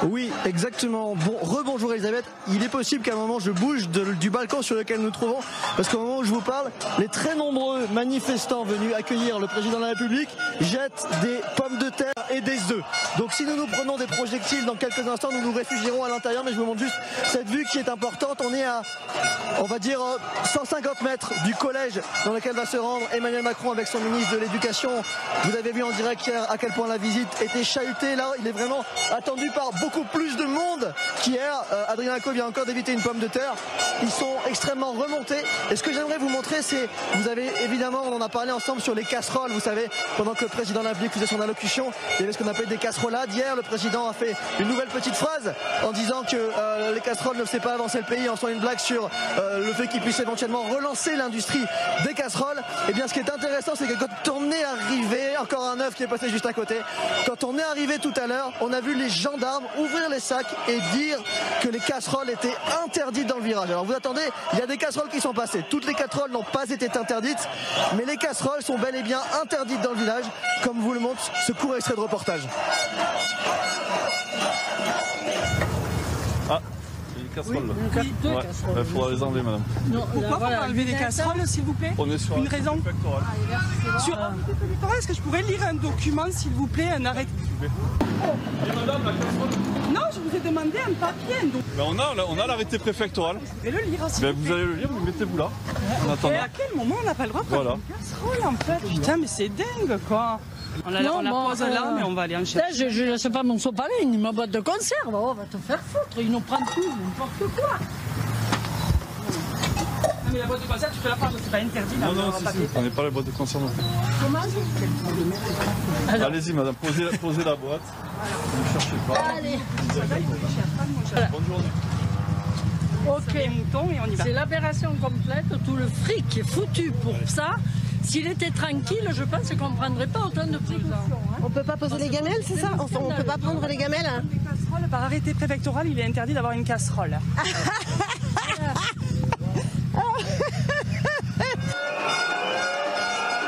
Oui, exactement. Bon, rebonjour Elisabeth. Il est possible qu'à un moment je bouge du balcon sur lequel nous nous trouvons, parce qu'au moment où je vous parle, les très nombreux manifestants venus accueillir le président de la République jettent des pommes de terre et des œufs. Donc si nous prenons des projectiles dans quelques instants, nous nous réfugierons à l'intérieur, mais je vous montre juste cette vue qui est importante. On est à, on va dire, 150 mètres du collège dans lequel va se rendre Emmanuel Macron avec son ministre de l'Éducation. Vous avez vu en direct hier à quel point la visite était chahutée. Là, il est vraiment attendu par beaucoup plus de monde qu'hier. Adrien Jacob vient encore d'éviter une pomme de terre. Ils sont extrêmement remontés. Et ce que j'aimerais vous montrer, c'est, vous avez évidemment, on en a parlé ensemble sur les casseroles. Vous savez, pendant que le président de la République faisait son allocution, il y avait ce qu'on appelle des casserolades. Hier, le président a fait une nouvelle petite phrase en disant que les casseroles ne faisaient pas avancer le pays, en faisant une blague sur le fait qu'il puisse éventuellement relancer l'industrie des casseroles. Et bien, ce qui est intéressant, c'est que quand on est arrivé, encore un œuf qui est passé juste à côté, quand on est arrivé tout à l'heure, on a vu les gendarmes ouvrir les sacs et dire que les casseroles étaient interdites dans le virage. Alors vous attendez, il y a des casseroles qui sont passées. Toutes les casseroles n'ont pas été interdites, mais les casseroles sont bel et bien interdites dans le village, comme vous le montre ce court extrait de reportage. Ah, il y a une casserole là. Oui, deux casseroles. Il faudra les enlever, madame. Non, pourquoi voilà, faut enlever des casseroles, s'il vous plaît? On est sur une raison préfectorale. Sur est-ce que je pourrais lire un document, s'il vous plaît, un arrêt? Madame, la casserole. Non, je vous ai demandé un papier. Donc... Ben on a l'arrêté préfectoral. Je vais le lire aussi. Ben vous allez le lire, mais mettez-vous là. En attendant. Et à quel moment on n'a pas le droit de prendre une casserole en fait? Putain, mais c'est dingue quoi. On la pose là, mais on va aller en chercher. Je ne laisse pas mon sopalin, ni ma boîte de conserve. Oh, on va te faire foutre, ils nous prennent tout, n'importe quoi. Non, mais la boîte de conserve, tu peux la prendre, c'est pas interdit. Là, non, si, on n'est pas la boîte de conserve non plus. Comment? Allez-y, madame, posez la boîte. Ne cherchez pas. Allez. Bonne journée. Ok, c'est l'aberration complète, tout le fric est foutu pour ça. S'il était tranquille, je pense qu'on ne prendrait pas autant de précautions. On ne peut pas poser les gamelles, c'est ça? On ne peut pas prendre les gamelles? Par arrêté préfectoral, il est interdit d'avoir une casserole.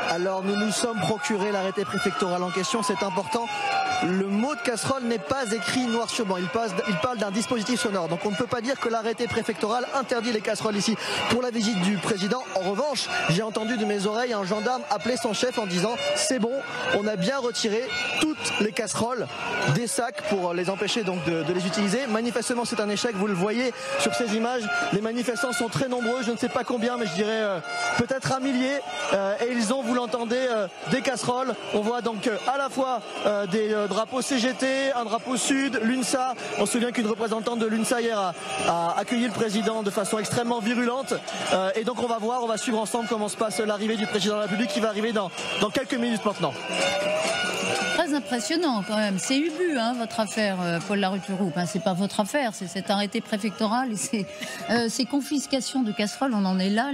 Alors nous nous sommes procuré l'arrêté préfectoral en question, c'est important. Le mot de casserole n'est pas écrit noir sur blanc, il parle d'un dispositif sonore. Donc on ne peut pas dire que l'arrêté préfectoral interdit les casseroles ici pour la visite du président. En revanche, j'ai entendu de mes oreilles un gendarme appeler son chef en disant « c'est bon, on a bien retiré toutes les casseroles des sacs pour les empêcher donc de les utiliser ». Manifestement c'est un échec, vous le voyez sur ces images. Les manifestants sont très nombreux, je ne sais pas combien, mais je dirais peut-être un millier. Et ils ont, vous l'entendez, des casseroles. On voit donc à la fois des drapeau CGT, un drapeau Sud, l'UNSA. On se souvient qu'une représentante de l'UNSA hier a accueilli le président de façon extrêmement virulente. Et donc on va suivre ensemble comment se passe l'arrivée du président de la République qui va arriver dans quelques minutes maintenant. Très impressionnant quand même. C'est ubu, hein, votre affaire, Paul Laruturoupe. Hein, c'est pas votre affaire, c'est cet arrêté préfectoral et ces confiscations de casseroles, on en est là.